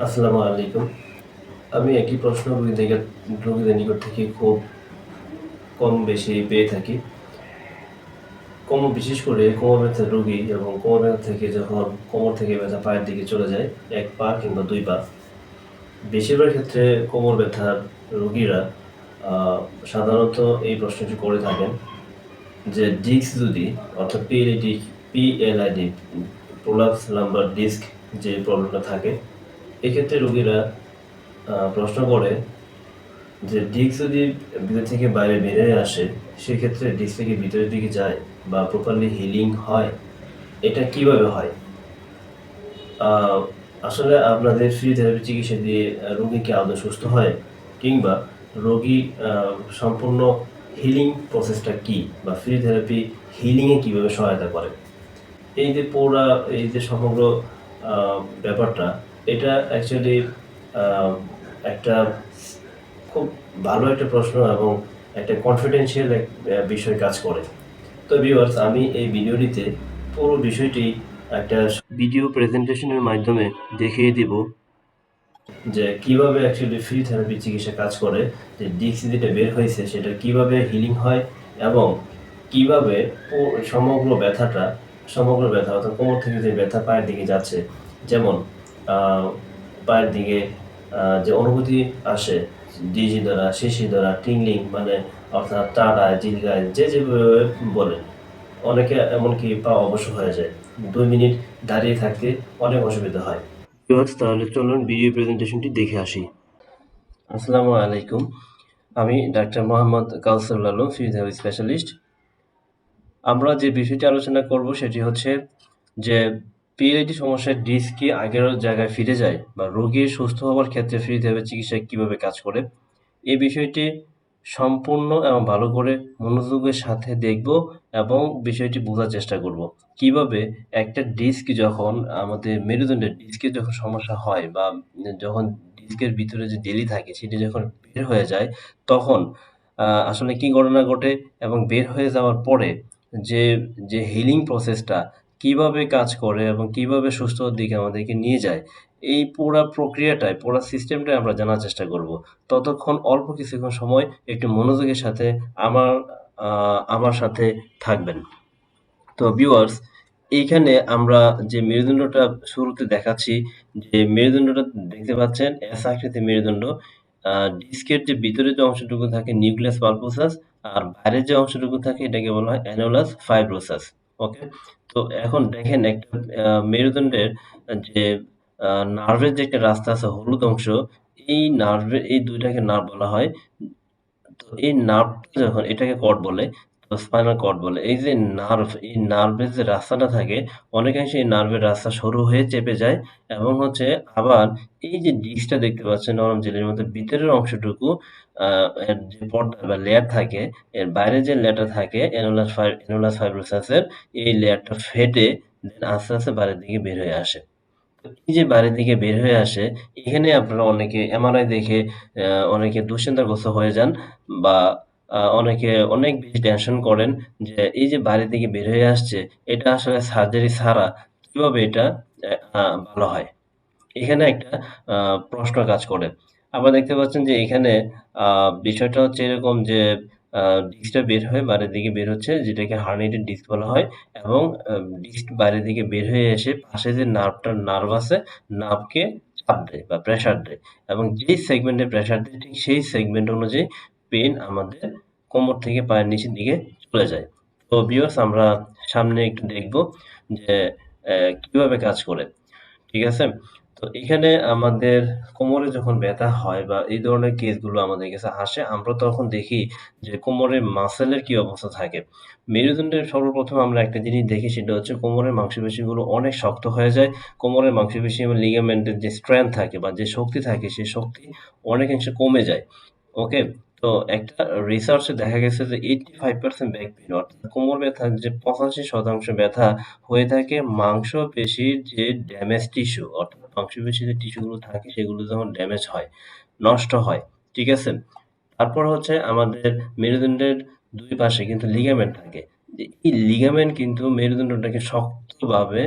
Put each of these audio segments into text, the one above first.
আসসালামু আলাইকুম। আমি একই প্রশ্ন রোগীদের নিকট থেকে খুব কম বেশি পেয়ে থাকি। বিশেষ করে কোমর ব্যথার রোগী এবং কোমর ব্যথা থেকে যখন কোমর থেকে ব্যথা পায়ের দিকে চলে যায়, ১ পা কিংবা ২ পা। বেশিরভাগ ক্ষেত্রে কোমর ব্যথার রোগীরা আ সাধারণত এই প্রশ্নটি করে থাকেন যে ডিস্ক যদি অর্থাৎ পিএলআইডি প্রোলাপস লাম্বার ডিস্ক যে প্রবলেমটা থাকে, এক্ষেত্রে রোগীরা প্রশ্ন করে যে ডিস্ক যদি ভিতর থেকে বাইরে বের হয়ে আসে, সেক্ষেত্রে ডিস্ক থেকে ভিতরের দিকে যায় বা প্রপারলি হিলিং হয়, এটা কিভাবে হয়? আ আসলে আপনাদের ফিজিওথেরাপি চিকিৎসা দিয়ে রোগী কি আদৌ সুস্থ হয়? কিংবা রোগী আ সম্পূর্ণ হিলিং প্রসেসটা কি? বা ফিজিওথেরাপি হিলিং এ কিভাবে সহায়তা করে? এই যে সমগ্র আ ব্যাপারটা, এটা অ্যাকচুয়ালি আ একটা খুব ভালো একটা প্রশ্ন এবং একটা কনফিডেনশিয়াল বিষয় কাজ করে। তো ভিউয়ার্স, আমি এই ভিডিওটিতে পুরো বিষয়টি একটা ভিডিও প্রেজেন্টেশনের মাধ্যমে দেখিয়ে দিব যে কিভাবে অ্যাকচুয়ালি ফিজিওথেরাপি চিকিৎসা কাজ করে, যে ডিস্ক যেটা বের হয়েছে সেটা কিভাবে হিলিং হয় এবং কিভাবে সমগ্র ব্যথা অর্থাৎ কোমর থেকে যে ব্যথা পায়ের দিকে যাচ্ছে, যেমন আ পায়ের দিকে যে অনুভূতি আসে ডিজি দ্বারা, শিরশির দ্বারা, টিংলিং মানে অর্থাৎ টাড়ায়, জিলগায় যে যেভাবে বলেন। অনেকে এমনকি পা অবশ হয়ে যায়। ২ মিনিট দাঁড়িয়ে থাকতে অনেক অসুবিধা হয়। ভিউয়ার্স, তাহলে চলুন ভিডিও প্রেজেন্টেশনটি দেখে আসি। আসসালামু আলাইকুম। আমি doctor Mohammad Kausarul Alam, physiotherapy specialist. আমরা যে বিষয়টি আলোচনা করব সেটি হচ্ছে যে পিএলআইডি সমস্যার ডিস্ক কি আগের জায়গায় ফিরে যায় বা রোগীর সুস্থ হওয়ার ক্ষেত্রে ফিজিওথেরাপি চিকিৎসা কিভাবে কাজ করে? এই বিষয়টি সম্পূর্ণ এবং ভালো করে মনোযোগের সাথে দেখব এবং বিষয়টি বোঝার চেষ্টা করব। কিভাবে একটা ডিস্ক যখন আমাদের মেরুদণ্ডের ডিস্কের যখন সমস্যা হয় বা যখন ডিস্কের ভিতরে যে জেলি থাকে সেটি যখন বের হয়ে যায়, তখন আসলে কি ঘটনা ঘটে এবং বের হয়ে যাওয়ার পরে যে, যে হিলিং প্রসেসটা কিভাবে কাজ করে এবং কিভাবে সুস্থতার দিকে আমাদেরকে নিয়ে যায়, এই পুরা প্রক্রিয়াটাই, পুরা সিস্টেমটাই আমরা জানার চেষ্টা করব। ততক্ষণ অল্প কিছুক্ষণ সময় একটু মনোযোগের সাথে আমার আ আমার সাথে থাকবেন। তো ভিউয়ার্স, এইখানে আমরা যে মেরুদণ্ডটা শুরুতে দেখাচ্ছি, যে মেরুদণ্ডটা দেখতে পাচ্ছেন এস আকৃতির মেরুদণ্ড। আ ডিস্কের যে ভিতরে যে অংশটুকু থাকে নিউক্লিয়াস পালপোসাস, আর বাইরের যে অংশটুকু থাকে এটাকে বলা হয় অ্যানুলাস ফাইব্রোসাস। ওকে? তো এখন দেখেন একটা মেরুদণ্ডের যে আ নার্ভের যে একটা রাস্তা আছে হলুদ অংশ, এই ২ টাকে নার্ভ বলা হয়। তো এই নার্ভটা যখন এটাকে কর্ড বলে, তো স্পাইনাল কর্ড বলে। এই যে নার্ভ, এই নার্ভের যে রাস্তাটা থাকে, অনেকাংশে এই নার্ভের রাস্তা সরু হয়ে চেপে যায় এবং হচ্ছে আবার এই যে ডিস্কটা দেখতে পাচ্ছেন নরম জেলের মধ্যে ভিতরের অংশটুকু আ এর যে পর্দা বা লেয়ার থাকে, এর বাইরে যে লেয়ারটা থাকে অ্যানুলাস ফাইব্রোসাসের, এই লেয়ারটা ফেটে দেন আস্তে, আস্তে বাইরের দিকে বের হয়ে আসে। এই যে বাইরের দিকে বের হয়ে আসে, এখানে আপনারা অনেকে এমআরআই দেখে অনেকে দুশ্চিন্তাগ্রস্ত হয়ে যান বা অনেকে অনেক বেশি টেনশন করেন যে এই যে বাইরের দিকে বের হয়ে আসছে, এটা আসলে সার্জারি ছাড়া কিভাবে এটা অ্যা আ ভালো হয়? এখানে একটা আ প্রশ্ন কাজ করে। আবার দেখতে পাচ্ছেন যে এখানে আ বিষয়টা হচ্ছে এরকম যে আ ডিস্কটা বের হয়ে বাইরের দিকে বের হচ্ছে, যেটাকে হার্নিয়েটেড ডিস্ক বলা হয় এবং ডিস্ক বাইরের দিকে বের হয়ে এসে পাশে যে নার্ভ আছে, নার্ভকে চাপ দেয় বা প্রেশার দেয় এবং যেই সেগমেন্টে প্রেশার দেয় ঠিক সেই সেগমেন্ট অনুযায়ী পেইন আমাদের কোমর থেকে পায়ের নিচের দিকে চলে যায়। তো ভিউয়ার্স, আমরা সামনে একটু দেখব যে কিভাবে কাজ করে। ঠিক আছে? তো এখানে আমাদের কোমরে যখন ব্যথা হয় বা এই ধরনের কেসগুলো আমাদের কাছে আসে, আমরা তখন দেখি যে কোমরের মাসলের কি অবস্থা থাকে। মেরুদণ্ডের সর্বপ্রথম আমরা একটা জিনিস দেখি, সেটা হচ্ছে কোমরের মাংসপেশিগুলো অনেক শক্ত হয়ে যায়। কোমরের মাংসপেশি এবং লিগামেন্টের যে স্ট্রেংথ থাকে বা যে শক্তি থাকে, সেই শক্তি অনেকাংশে কমে যায়। ওকে? তো একটা রিসার্চে দেখা গেছে যে 85% ব্যাক পেইন অর্থাৎ কোমর ব্যথার যে 85% ব্যথা হয়ে থাকে মাংসপেশির যে ড্যামেজ টিস্যু, অর্থাৎ মাংসপেশির যে টিস্যুগুলো থাকে সেগুলো যখন ড্যামেজ হয়, নষ্ট হয়। ঠিক আছে? তারপর হচ্ছে আমাদের মেরুদণ্ডের ২ পাশে কিন্তু লিগামেন্ট থাকে। যে এই লিগামেন্ট কিন্তু মেরুদণ্ডটাকে শক্তভাবে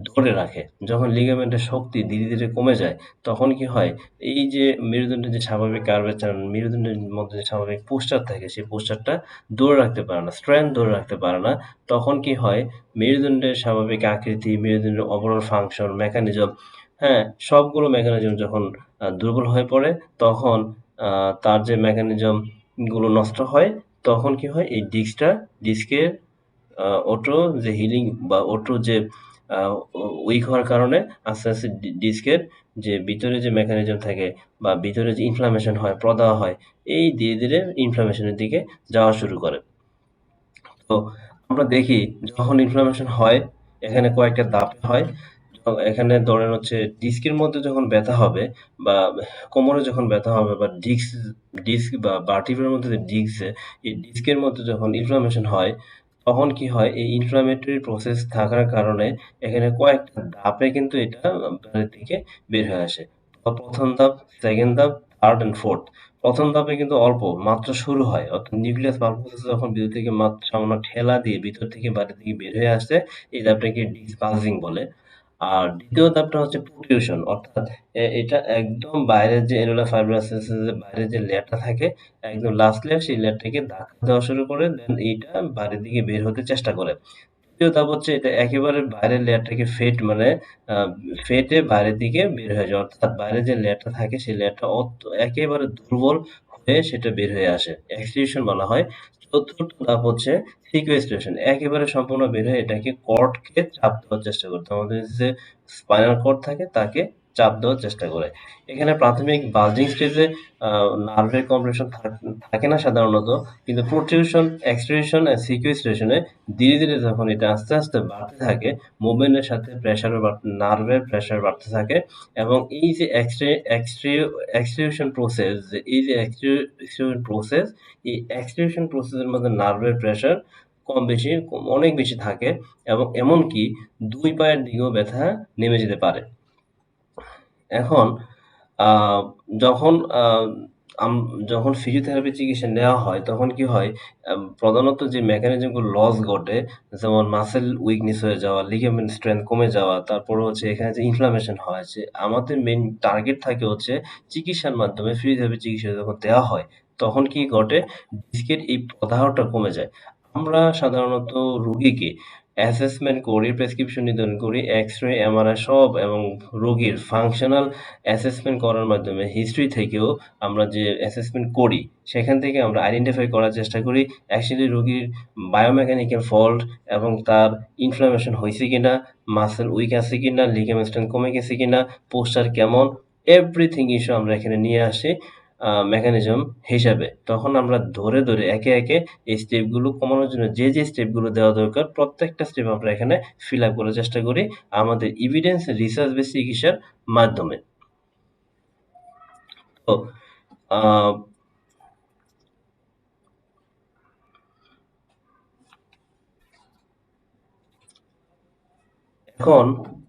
ধরে রাখে। যখন লিগামেন্টের শক্তি ধীরে, ধীরে কমে যায়, তখন কি হয়? এই যে মেরুদণ্ডের যে স্বাভাবিক কার্ভেচার, মেরুদণ্ডের মধ্যে যে স্বাভাবিক পোস্চার থাকে, সেই পোস্চারটা ধরে রাখতে পারে না, স্ট্রেংথ ধরে রাখতে পারে না। তখন কি হয়? মেরুদণ্ডের স্বাভাবিক আকৃতি, মেরুদণ্ডের ওভারঅল ফাংশন, মেকানিজম, হ্যাঁ? সবগুলো মেকানিজম যখন দুর্বল হয়ে পড়ে, তখন আ তার যে মেকানিজম গুলো নষ্ট হয়, তখন কি হয়? এই ডিস্কের অটো যে হিলিং বা অটো যে আ উইক হওয়ার কারণে আস্তে, আস্তে ডিস্কের যে ভিতরে যে মেকানিজম থাকে বা ভিতরে যে ইনফ্লামেশন হয়, প্রদাহ হয়, এই ধীরে, ধীরে ইনফ্লামেশন এর দিকে যাওয়া শুরু করে। তো আমরা দেখি যখন ইনফ্লামেশন হয়, এখানে কয়েকটা ধাপে হয়। এখানে ধরেন হচ্ছে ডিস্কের মধ্যে যখন ব্যথা হবে বা কোমরে যখন ব্যথা হবে বা ডিস্ক বা ভার্টিব্রার মধ্যে যে এই ডিস্কের মধ্যে যখন ইনফ্লামেশন হয়, তখন কি হয়? এই ইনফ্লামেটরি প্রসেস থাকার কারণে এখানে কয়েকটা ধাপে কিন্তু এটা বাইরের দিকে বের হয়ে আসে। তো ১ম ধাপ, 2nd ধাপ, 3rd and 4th ১ম ধাপে কিন্তু অল্প মাত্র শুরু হয়। অর্থাৎ নিউক্লিয়াস পালপোসিস যখন ভিতর থেকে মাত্র সামান্য ঠেলা দিয়ে ভিতর থেকে বাইরের দিকে বের হয়ে আসে, এই ধাপটাকে ডিস্ক বালজিং বলে। আর ২য় ধাপটা হচ্ছে প্রোট্রুশন, অর্থাৎ এটা একদম বাইরের যে এনুলার ফাইব্রাসিস এর যে বাইরের যে লেয়ারটা থাকে, একদম লাস্ট লেয়ার, সেই লেয়ারটাকে ধাক্কা দেওয়া শুরু করে, দেন এইটা বাইরের দিকে বের হতে চেষ্টা করে। ৩য় ধাপ হচ্ছে এটা একেবারে বাইরের লেয়ারটাকে মানে আ ফেটে বাইরের দিকে বের হয়ে যায়। অর্থাৎ বাইরে যে লেয়ারটা থাকে সেই লেয়ারটা একেবারে দুর্বল হয়ে সেটা বের হয়ে আসে। এক্সট্রুশন বলা হয়। ৪র্থ ধাপ হচ্ছে সিকুয়েস্ট্রেশন। একেবারে সম্পূর্ণ বের হয়ে এটাকে কর্ডকে চাপ দেওয়ার চেষ্টা করতে হবে। আমাদের যে স্পাইনাল কর্ড থাকে তাকে চাপ দেওয়ার চেষ্টা করে। এখানে প্রাথমিক বাল্জিং স্টেজে আ নার্ভের কম্প্রেশন থাকে না সাধারণত। কিন্তু প্রোট্রুশন, এক্সট্রুশন আর সিকুয়েস্ট্রেশন এ ধীরে, ধীরে যখন এটা আস্তে, আস্তে বাড়তে থাকে, মুভমেন্টের সাথে নার্ভের প্রেশার বাড়তে থাকে এবং এই যে এক্সট্রিউশন প্রসেস, এই যে এক্সট্রিউশন প্রসেস, এই এক্সট্রিউশন প্রসেসের মধ্যে নার্ভের প্রেশার অনেক বেশি থাকে এবং এমনকি ২ পায়ের দিকেও ব্যথা নেমে যেতে পারে। এখন আ যখন আম যখন ফিজিওথেরাপি চিকিৎসা নেওয়া হয়, তখন কি হয়? প্রধানত যে মেকানিজম গুলো লস ঘটে, যেমন মাসল উইকনেস হয়ে যাওয়া, লিগামেন্ট স্ট্রেংথ কমে যাওয়া, তারপরে হচ্ছে এখানে যে ইনফ্লামেশন হয়, যে আমাদের মেইন টার্গেট থাকে হচ্ছে চিকিৎসার মাধ্যমে ফিজিওথেরাপি চিকিৎসা যখন দেওয়া হয়, তখন কি ঘটে? ডিস্কের এই প্রদাহটা কমে যায়। আমরা সাধারণত রোগীকে অ্যাসেসমেন্ট করি, প্রেসক্রিপশন নির্ধারণ করি, এক্স-রে, এমআরআই সব এবং রোগীর ফাংশনাল অ্যাসেসমেন্ট করার মাধ্যমে হিস্ট্রি থেকেও আমরা যে অ্যাসেসমেন্ট করি, সেখান থেকে আমরা আইডেন্টিফাই করার চেষ্টা করি অ্যাকচুয়ালি রোগীর বায়োমেকানিক্যাল ফল্ট এবং তার ইনফ্লামেশন হইছে কিনা, মাসল উইক আছে কিনা, লিগামেন্ট স্ট্রেংথ কমে গেছে কিনা, পোস্চার কেমন, এভরিথিং ইস্যু আমরা এখানে নিয়ে আসি মেকানিজম হিসাবে। তখন আমরা ধরে, ধরে একে, একে এই স্টেপগুলো কমানোর জন্য যে স্টেপগুলো দেওয়া দরকার, প্রত্যেকটা স্টেপ আমরা এখানে ফিল আপ করার চেষ্টা করি আমাদের এভিডেন্স রিসার্চ বেস চিকিৎসার মাধ্যমে। তো আ এখন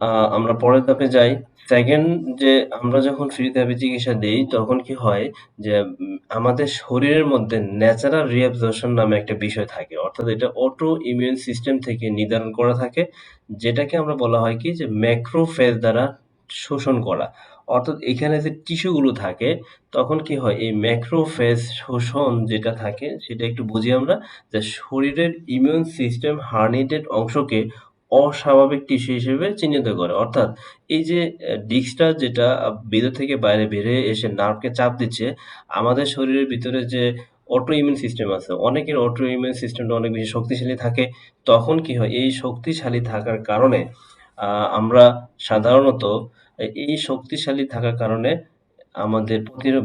আ আমরা পরের ধাপে যাই। 2nd যে আমরা যখন ফিজিওথেরাপি চিকিৎসা দেই, তখন কি হয়? যে আমাদের শরীরের মধ্যে ন্যাচারাল রিঅ্যাবজর্পশন নামে একটা বিষয় থাকে। অর্থাৎ এটা অটো ইমিউন সিস্টেম থেকে নির্ধারণ করা থাকে। যেটাকে আমরা বলা হয় কি? যে ম্যাক্রোফেজ দ্বারা শোষণ করা। অর্থাৎ এখানে যে টিস্যু গুলো থাকে, তখন কি হয়? এই ম্যাক্রোফেজ শোষণ যেটা থাকে, সেটা একটু বুঝি আমরা। যে শরীরের ইমিউন সিস্টেম হার্নিটেড অংশকে অস্বাভাবিক টিস্যু হিসেবে চিহ্নিত করে। অর্থাৎ এই যে ডিস্কটা যেটা ভিতর থেকে বাইরে বের হয়ে এসে নার্ভকে চাপ দিচ্ছে, আমাদের শরীরের ভিতরে যে অটো ইমিউন সিস্টেম আছে, অনেকের অটো ইমিউন সিস্টেমটা অনেক বেশি শক্তিশালী থাকে। তখন কি হয়? এই শক্তিশালী থাকার কারণে আ আমরা সাধারণত এই শক্তিশালী থাকার কারণে আমাদের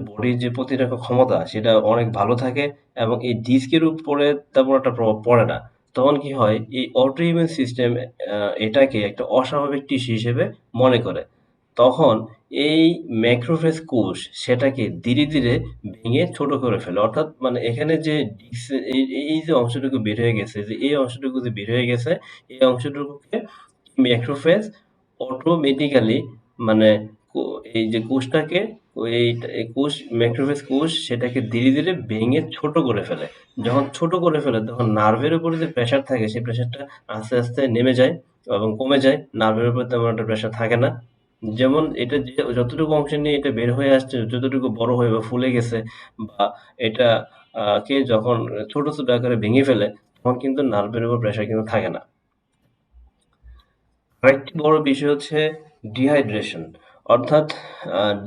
বডির যে প্রতিরক্ষা ক্ষমতা সেটা অনেক ভালো থাকে এবং এই ডিস্কের উপরে তেমন একটা প্রভাব পড়ে না। তখন কি হয়? এই অটো ইমিউন সিস্টেম এটাকে একটা অস্বাভাবিক টিস্যু হিসেবে মনে করে। তখন এই ম্যাক্রোফেজ কোষ সেটাকে ধীরে, ধীরে ভেঙে ছোট করে ফেলে। অর্থাৎ মানে এখানে যে এই যে অংশটুকু বের হয়ে গেছে, যে এই অংশটুকু যে বের হয়ে গেছে, এই অংশটুকুকে ম্যাক্রোফেজ অটোমেটিক্যালি মানে এই যে কোষটাকে এই কোষ ম্যাক্রোফেজ কোষ সেটাকে ধীরে ধীরে ভেঙে ছোট করে ফেলে। যখন ছোট করে ফেলে তখন নার্ভের উপরে যে প্রেসার থাকে সেই প্রেসারটা আস্তে আস্তে নেমে যায় এবং কমে যায়। নার্ভের উপর তেমন একটা প্রেসার থাকে না। যেমন এটা যে যতটুকু অংশ নিয়ে এটা বের হয়ে আসছে, যতটুকু বড় হয়ে বা ফুলে গেছে বা এটা কে যখন ছোট ছোট আকারে ভেঙে ফেলে তখন কিন্তু নার্ভের উপর প্রেসার কিন্তু থাকে না। আরেকটি বড় বিষয় হচ্ছে ডিহাইড্রেশন। অর্থাৎ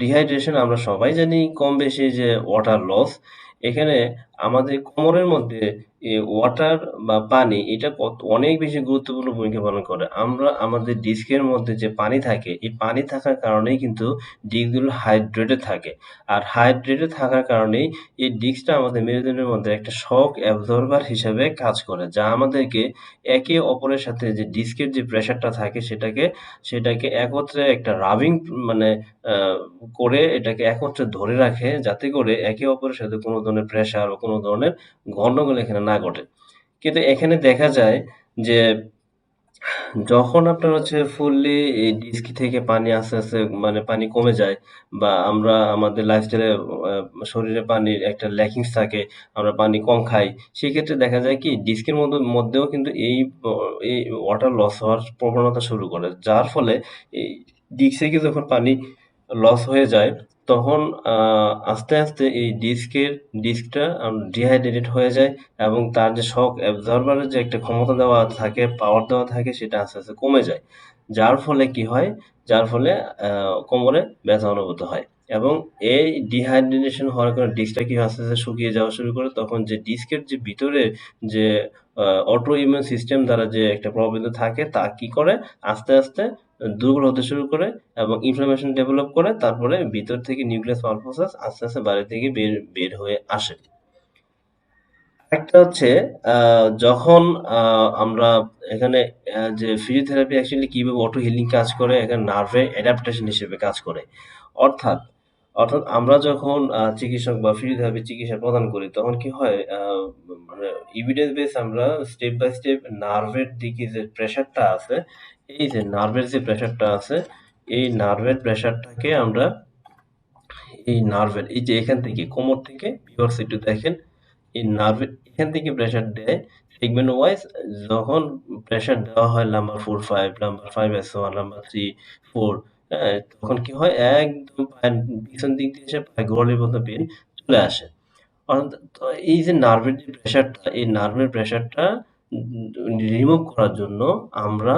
ডিহাইড্রেশন আমরা সবাই জানি কম বেশি যে ওয়াটার লস। এখানে আমাদের কোমরের মধ্যে ওয়াটার বা পানি এটা অনেক বেশি গুরুত্বপূর্ণ ভূমিকা পালন করে। আমরা আমাদের ডিস্কের মধ্যে যে পানি থাকে এই পানি থাকার কারণেই কিন্তু ডিস্কগুলো হাইড্রেটেড থাকে। আর হাইড্রেটেড থাকার কারণেই এই ডিস্কটা আমাদের মেরুদণ্ডের মধ্যে একটা শক অ্যাবজর্বার হিসেবে কাজ করে, যা আমাদেরকে একে অপরের সাথে যে ডিস্কের যে প্রেসারটা থাকে সেটাকে একত্রে একটা রাবিং মানে করে এটাকে একত্রে ধরে রাখে, যাতে করে একে অপরের সাথে কোনো ধরনের প্রেসার বা কোনো ধরনের গন্ডগোল এখানে না ঘটে। কিন্তু এখানে দেখা যায় যে যখন আপনার হচ্ছে ফুললি এই ডিস্ক থেকে পানি আস্তে আস্তে মানে পানি কমে যায় বা আমরা আমাদের লাইফস্টাইলে শরীরে পানির একটা ল্যাকিংস থাকে, আমরা পানি কম খাই, সেক্ষেত্রে দেখা যায় কি ডিস্কের মধ্যেও কিন্তু এই ওয়াটার লস হওয়ার প্রবণতা শুরু করে, যার ফলে এই ডিস্ক থেকে যখন পানি লস হয়ে যায় তখন আস্তে আস্তে এই ডিস্কটা ডিহাইড্রেটেড হয়ে যায় এবং তার যে শক অ্যাবজর্বারের যে একটা ক্ষমতা দেওয়া থাকে, পাওয়ার দেওয়া থাকে, সেটা আস্তে আস্তে কমে যায়। যার ফলে কি হয়? যার ফলে কোমরে ব্যথা অনুভূত হয় এবং এই ডিহাইড্রেশন হওয়ার কারণে ডিস্কটা কি আস্তে আস্তে শুকিয়ে যাওয়া শুরু করে। তখন যে ডিস্কের যে ভিতরে যে অটো ইমিউন সিস্টেম দ্বারা যে একটা প্রভাবিত থাকে তা কি করে আস্তে আস্তে দুর্বল হতে শুরু করে এবং ইনফ্লামেশন ডেভেলপ করে, তারপরে ভিতর থেকে নিউক্লিয়াস পালপোসাস আস্তে আস্তে বাইরে থেকে বের হয়ে আসে। একটা হচ্ছে যখন আমরা এখানে যে ফিজিওথেরাপি অ্যাকচুয়ালি কিভাবে অটো হিলিং কাজ করে, এখানে নার্ভের অ্যাডাপ্টেশন হিসেবে কাজ করে। অর্থাৎ অর্থাৎ আমরা যখন চিকিৎসক বা ফিজিওথেরাপি চিকিৎসা প্রদান করি তখন কি হয়, মানে এভিডেন্স বেস আমরা স্টেপ বাই স্টেপ নার্ভের দিকে যে প্রেশারটা আছে, এই যে নার্ভের যে প্রেশারটা আছে, এই নার্ভের প্রেশারটাকে আমরা এই নার্ভের এই যে এখান থেকে কোমর থেকে ভিউয়ার্স একটু দেখেন, এই নার্ভের এখান থেকে প্রেসার দেয় সেগমেন্ট ওয়াইজ। যখন প্রেসার দেওয়া হয় নাম্বার 4-5, নাম্বার 5S1, নাম্বার 3-4, হ্যাঁ? তখন কি হয় একদম পায়ের পিছন দিক দিয়ে এসে পায়ের গোড়ালি পর্যন্ত পেইন চলে আসে। তো এই যে নার্ভের যে প্রেসারটা, এই নার্ভের প্রেসারটা রিমুভ করার জন্য আমরা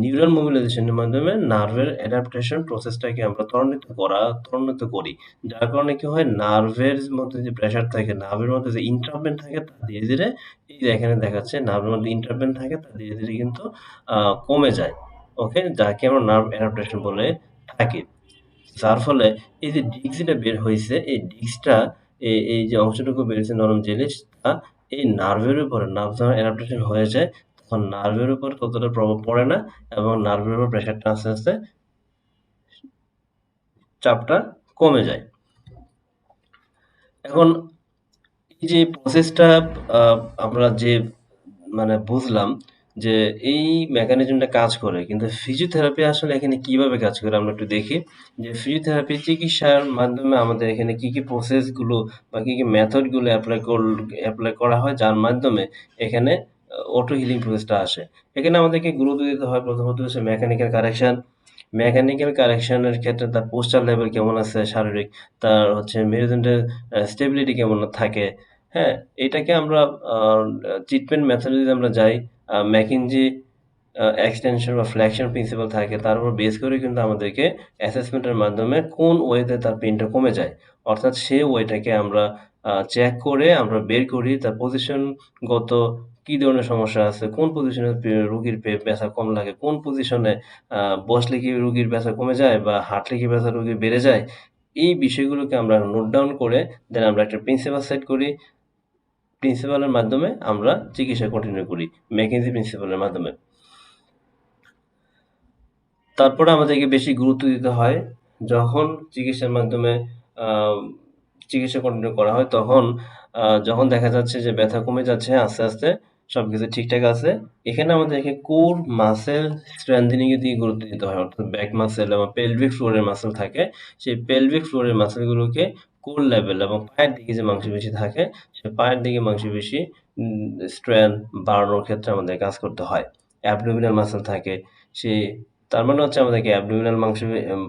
নিউরাল মোবিলাইজেশনের মাধ্যমে নার্ভের অ্যাডাপ্টেশন প্রসেসটাকে আমরা ত্বরান্বিত করি। যার কারণে কি হয়, নার্ভের মধ্যে যে প্রেসার থাকে, নার্ভের মধ্যে যে ইন্টারভেন থাকে তা ধীরে ধীরে এই যে এখানে দেখাচ্ছে নার্ভের মধ্যে ইন্টারভেন থাকে তা ধীরে ধীরে কিন্তু কমে যায়। ওকে? যাকে আমরা নার্ভ অ্যাডাপ্টেশন বলে থাকি। যার ফলে এই যে ডিস্ক যেটা বের হইছে, এই ডিস্কটা এই যে অংশটুকু বের হইছে নরম জিনিসটা, এই নার্ভের উপরে নার্ভ যখন অ্যাডাপ্টেশন হয়ে যায় তখন নার্ভের উপর ততটা প্রভাব পড়ে না এবং নার্ভের উপর প্রেশারটা আস্তে আস্তে চাপটা কমে যায়। এখন এই যে প্রসেসটা আমরা যে মানে বুঝলাম যে এই মেকানিজমটা কাজ করে, কিন্তু ফিজিওথেরাপি আসলে এখানে কিভাবে কাজ করে আমরা একটু দেখি। যে ফিজিওথেরাপি চিকিৎসার মাধ্যমে আমাদের এখানে কি কি প্রসেসগুলো বা কি কি মেথডগুলো অ্যাপ্লাই করা হয়, যার মাধ্যমে এখানে অটো হিলিং প্রসেসটা আসে। এখানে আমাদেরকে গুরুত্ব দিতে হয় প্রথমত হচ্ছে মেকানিক্যাল কারেকশন। মেকানিক্যাল কারেকশনের ক্ষেত্রে তার পোস্টার লেভেল কেমন আছে শারীরিক, তার হচ্ছে মেরুদণ্ডের স্টেবিলিটি কেমন থাকে, হ্যাঁ? এটাকে আমরা ট্রিটমেন্ট মেথডে যদি আমরা যাই, ম্যাকিনজি এক্সটেনশন বা ফ্লেকশন প্রিন্সিপাল থাকে, তার উপর বেস করে কিন্তু আমাদেরকে অ্যাসেসমেন্টের মাধ্যমে কোন ওয়েতে তার পেইনটা কমে যায়। অর্থাৎ সেই ওয়েটাকে আমরা চেক করে আমরা বের করি তার পজিশনগত কি ধরনের সমস্যা আছে, কোন পজিশনে রোগীর ব্যথা কম লাগে, কোন পজিশনে বসলে কি রোগীর ব্যথা কমে যায় বা হাঁটলে কি ব্যথা রোগীর বেড়ে যায়। এই বিষয়গুলোকে আমরা নোট ডাউন করে দেন আমরা একটা প্রিন্সিপাল সেট করি। প্রিন্সিপালের মাধ্যমে আমরা চিকিৎসা কন্টিনিউ করি, ম্যাকেনজি প্রিন্সিপালের মাধ্যমে। তারপরে আমাদেরকে বেশি গুরুত্ব দিতে হয় যখন চিকিৎসার মাধ্যমে আহ, চিকিৎসা কন্টিনিউ করা হয় তখন যখন দেখা যাচ্ছে যে ব্যথা কমে যাচ্ছে আস্তে আস্তে, সবকিছু ঠিকঠাক আছে। এখানে আমাদেরকে কোর মাসেল স্ট্রেংথেনিং এর দিকে গুরুত্ব দিতে হয়, অর্থাৎ ব্যাক মাসেল এবং পেলভিক ফ্লোরের মাসেল থাকে, সেই পেলভিক ফ্লোরের মাসেলগুলোকে কোর লেভেল এবং পায়ের দিকে যে মাংসপেশি থাকে, সে পায়ের দিকে মাংসপেশি স্ট্রেংথ বাড়ানোর ক্ষেত্রে আমাদের কাজ করতে হয়। অ্যাবডোমিনাল মাসেল থাকে, সে তার মানে হচ্ছে আমাদেরকে অ্যাবডোমিনাল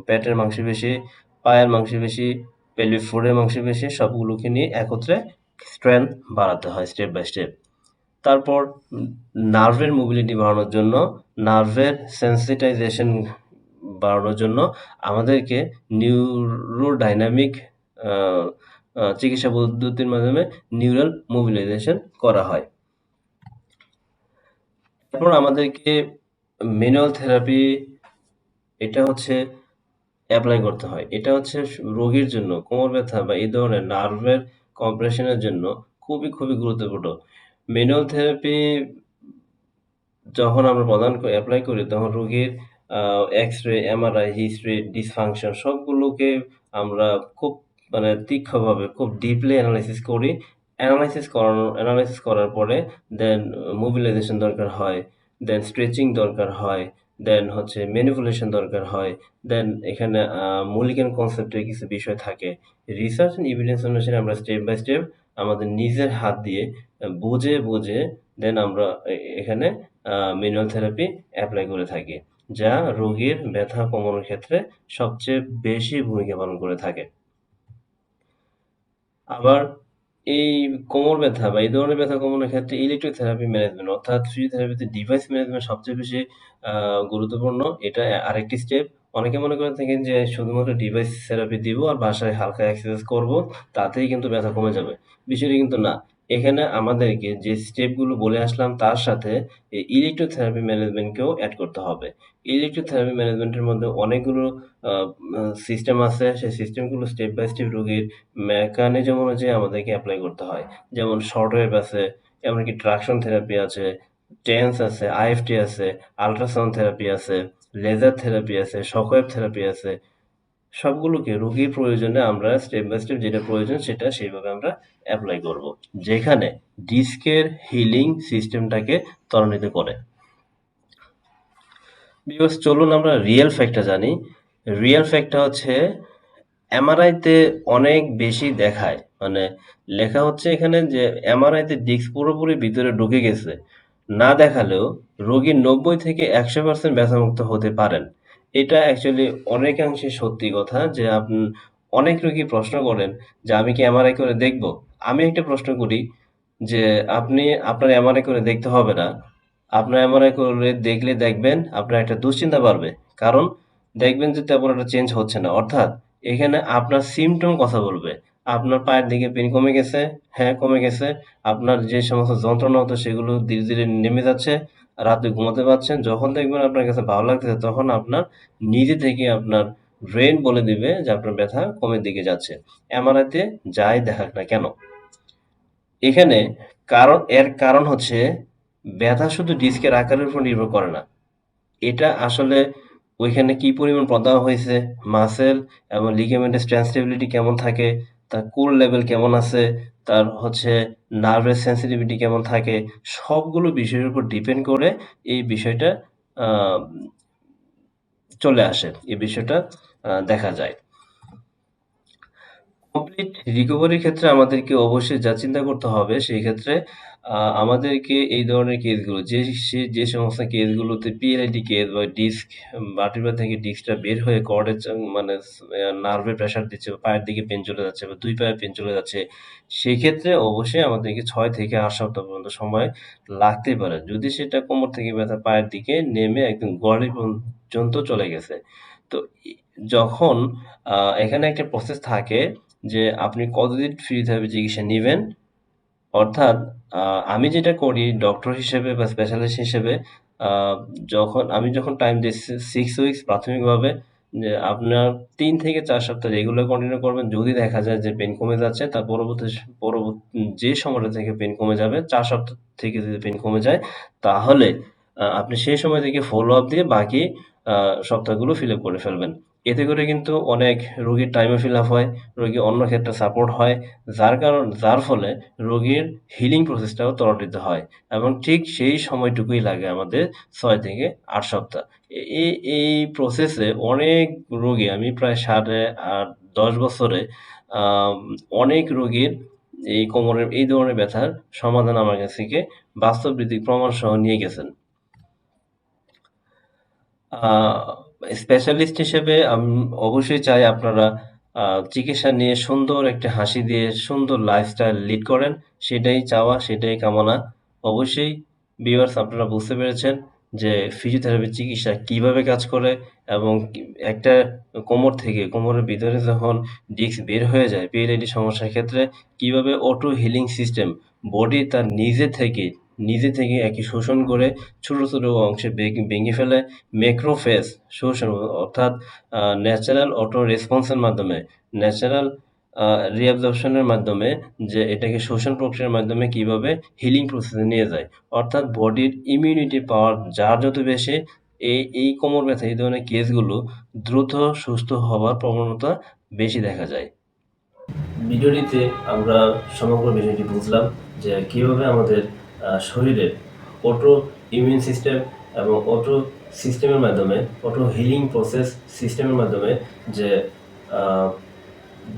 পেটের মাংসপেশি, পায়ের মাংসপেশি, পেলভিক ফ্লোরের মাংসপেশি সবগুলোকে নিয়ে একত্রে স্ট্রেংথ বাড়াতে হয় স্টেপ বাই স্টেপ। তারপর নার্ভের মোবিলিটি বাড়ানোর জন্য, নার্ভের সেন্সিটাইজেশন বাড়ানোর জন্য আমাদেরকে নিউরোডাইনামিক চিকিৎসা পদ্ধতির মাধ্যমে নিউরাল মোবিলাইজেশন করা হয়। তারপর আমাদেরকে ম্যানুয়াল থেরাপি, এটা হচ্ছে অ্যাপ্লাই করতে হয়। এটা হচ্ছে রোগীর জন্য, কোমর ব্যথা বা এই ধরনের নার্ভের কম্প্রেশনের জন্য খুবই গুরুত্বপূর্ণ। ম্যানুয়াল থেরাপি যখন আমরা এপ্লাই করি, তখন রোগীর এক্স-রে, এমআরআই, হিস্ট্রি, ডিসফাংশন সবগুলোকে আমরা খুব মানে তীক্ষ্ণভাবে খুব ডিপলি অ্যানালাইসিস করি। অ্যানালাইসিস করার পরে দেন মোবিলাইজেশন দরকার হয়, দেন স্ট্রেচিং দরকার হয়, দেন হচ্ছে ম্যানিপুলেশন দরকার হয়, দেন এখানে মূলিকান কনসেপ্টের কিছু বিষয় থাকে। রিসার্চ অ্যান্ড এভিডেন্স অনুসারে আমরা স্টেপ বাই স্টেপ আমাদের নিজের হাত দিয়ে বুঝে দেন আমরা এখানে ম্যানুয়াল থেরাপি এপ্লাই করে থাকি, যা রোগীর ব্যথা কমানোর ক্ষেত্রে সবচেয়ে বেশি ভূমিকা পালন করে থাকে। আবার এই কোমর ব্যথা বা এই ধরনের ব্যথা কমানোর ক্ষেত্রে ইলেকট্রোথেরাপি ম্যানেজমেন্ট, অর্থাৎ ফিজিওথেরাপিতে ডিভাইস ম্যানেজমেন্ট সবচেয়ে বেশি গুরুত্বপূর্ণ। এটা আরেকটি স্টেপ। অনেকে মনে করে থাকেন যে শুধুমাত্র ডিভাইস থেরাপি দিব আর বাসায় হালকা এক্সারসাইজ করব, তাতেই কিন্তু ব্যথা কমে যাবে। বিষয়টি কিন্তু না। এখানে আমাদেরকে যে স্টেপগুলো বলে আসলাম তার সাথে এই ইলেকট্রোথেরাপি ম্যানেজমেন্টকেও এড করতে হবে। ইলেকট্রোথেরাপি ম্যানেজমেন্টের মধ্যে অনেকগুলো আ আ সিস্টেম আছে। সেই সিস্টেমগুলো স্টেপ বাই স্টেপ রোগীর মেকানিজম অনুযায়ী আমাদেরকে এপ্লাই করতে হয়। যেমন শর্ট ওয়েভ আছে, এমনকি ট্রাকশন থেরাপি আছে, টেন্স আছে, আইএফটি আছে, আল্ট্রাসাউন্ড থেরাপি আছে, লেজার থেরাপি আছে, শকওয়েভ থেরাপি আছে। সবগুলোকে রোগীর প্রয়োজনে আমরা স্টেপ বাই স্টেপ যেটা প্রয়োজন সেটা সেইভাবে আমরা এপ্লাই করব। যেখানে ডিস্কের হিলিং সিস্টেমটাকে ত্বরান্বিত করে। ভিউয়ার্স, চলুন আমরা রিয়েল ফ্যাক্টটা জানি। রিয়েল ফ্যাক্টটা হচ্ছে এমআরআইতে অনেক বেশি দেখায়, মানে লেখা হচ্ছে এখানে যে এমআরআইতে ডিস্ক পুরোপুরি ভিতরে ঢুকে গেছে। না দেখালেও রোগী 90 থেকে 100% ব্যথামুক্ত হতে পারেন। এটা অ্যাকচুয়ালি অনেকাংশে সত্যি কথা যে অনেক রোগী প্রশ্ন করেন যে আমি কি এমআরআই করে দেখব? আমি একটা প্রশ্ন করি যে আপনি আপনার এমআরআই করে দেখতে হবে না। আপনার এমআরআই করে দেখলে দেখবেন আপনার একটা দুশ্চিন্তা বাড়বে। কারণ দেখবেন যে তেমন একটা চেঞ্জ হচ্ছে না। অর্থাৎ এখানে আপনার সিম্পটম কথা বলবে। আপনার পায়ের দিকে পেইন কমে গেছে? হ্যাঁ, কমে গেছে। আপনার যে সমস্ত যন্ত্রণা হতো সেগুলো ধীরে নেমে যাচ্ছে। রাতে ঘুমাতে পারছেন। যখন দেখবেন আপনার কাছে ভালো লাগতেছে তখন আপনার নিজে থেকে আপনার ব্রেইন বলে দিবে যে আপনার ব্যথা কমের দিকে যাচ্ছে। এমআরআইতে যাই দেখাক না কেন। এখানে এর কারণ হচ্ছে ব্যথা শুধু ডিস্কের আকারের উপর নির্ভর করে না। এটা আসলে ওইখানে কি পরিমাণ প্রদাহ হয়েছে, মাসেল এবং লিগামেন্টের স্ট্রেংথ স্টেবিলিটি কেমন থাকে, তার কোর লেভেল কেমন আছে, তার হচ্ছে নার্ভের সেনসিটিভিটি কেমন থাকে, সবগুলো বিষয়ের উপর ডিপেন্ড করে এই বিষয়টা আ চলে আসে। এই বিষয়টা দেখা যায়। কমপ্লিট রিকভারির ক্ষেত্রে আমাদেরকে অবশ্যই যা চিন্তা করতে হবে সেই ক্ষেত্রে আমাদেরকে এই ধরনের কেসগুলো যে সমস্ত কেসগুলোতে পিএলআইডি কেস বা ডিস্ক ভার্টিব্রা থেকে ডিস্কটা বের হয়ে কর্ডে মানে নার্ভে প্রেশার দিচ্ছে বা পায়ের দিকে পেন চলে যাচ্ছে বা ২ পায়ে পেন চলে যাচ্ছে, সেই ক্ষেত্রে অবশ্যই আমাদেরকে ৬ থেকে ৮ সপ্তাহ পর্যন্ত সময় লাগতে পারে। যদি সেটা কোমর থেকে ব্যথা পায়ের দিকে নেমে একদম গোড়ালি পর্যন্ত চলে গেছে। তো যখন এখানে একটা প্রসেস থাকে যে আপনি কতদিন ফিজিওথেরাপি চিকিৎসা নিবেন। অর্থাৎ আমি যেটা করি ডক্টর হিসেবে বা স্পেশালিস্ট হিসেবে, আ যখন টাইম দেই 6 উইকস প্রাথমিকভাবে, যে আপনার ৩ থেকে ৪ সপ্তাহ রেগুলার কন্টিনিউ করবেন। যদি দেখা যায় যে পেইন কমে যাচ্ছে, তার পরবর্তী যে সময়টা থেকে পেইন কমে যাবে, ৪ সপ্তাহ থেকে যদি পেইন কমে যায়, তাহলে আপনি সেই সময় থেকে ফলো আপ দিয়ে বাকি আ সপ্তাহগুলো ফিল আপ করে ফেলবেন। এতে করে কিন্তু অনেক রোগীর টাইমও ফিল আপ হয়, রোগী অন্য ক্ষেত্রে সাপোর্ট হয়, যার ফলে রোগীর হিলিং প্রসেসটাও ত্বরান্বিত হয় এবং ঠিক সেই সময়টুকুই লাগে আমাদের ৬ থেকে ৮ সপ্তাহ। এই প্রসেসে অনেক রোগী আমি প্রায় 10 বছরে আম অনেক রোগীর এই কোমরের এই ধরনের ব্যথার সমাধান আমার কাছ থেকে বাস্তবভিত্তিক প্রমাণসহ নিয়ে গেছেন। আ স্পেশালিস্ট হিসেবে অবশ্যই চাই আপনারা চিকিৎসা নিয়ে সুন্দর একটা হাসি দিয়ে সুন্দর লাইফস্টাইল লিড করেন। সেটাই চাওয়া, সেটাই কামনা। অবশ্যই ভিউয়ার্স আপনারা বুঝতে পেরেছেন যে ফিজিওথেরাপি চিকিৎসা কিভাবে কাজ করে এবং একটা কোমরের ভিতরে যখন ডিস্ক বের হয়ে যায় পিএলআইডি সমস্যার ক্ষেত্রে কিভাবে অটো হিলিং সিস্টেম বডি তার নিজে থেকে একে শোষণ করে ছোট অংশে ভেঙে ফেলে ম্যাক্রোফেজ শোষণ অর্থাৎ ন্যাচারাল অটো রেসপন্সের মাধ্যমে ন্যাচারাল রিঅ্যাবজর্পশনের মাধ্যমে যে এটাকে শোষণ প্রক্রিয়ার মাধ্যমে কিভাবে হিলিং প্রসেসে নিয়ে যায়। অর্থাৎ বডির ইমিউনিটি পাওয়ার যার যত বেশি এই কোমর ব্যথা এই ধরনের কেসগুলো দ্রুত সুস্থ হওয়ার প্রবণতা বেশি দেখা যায়। ভিডিওটিতে আমরা সমগ্র বিষয়টি বুঝলাম যে কিভাবে আমাদের শরীরের অটো ইমিউন সিস্টেম এবং অটো সিস্টেমের মাধ্যমে অটো হিলিং প্রসেস সিস্টেমের মাধ্যমে যে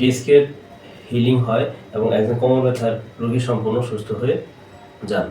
ডিস্কের হিলিং হয় এবং একজন কোমর ব্যথার রোগী সম্পূর্ণ সুস্থ হয়ে যান।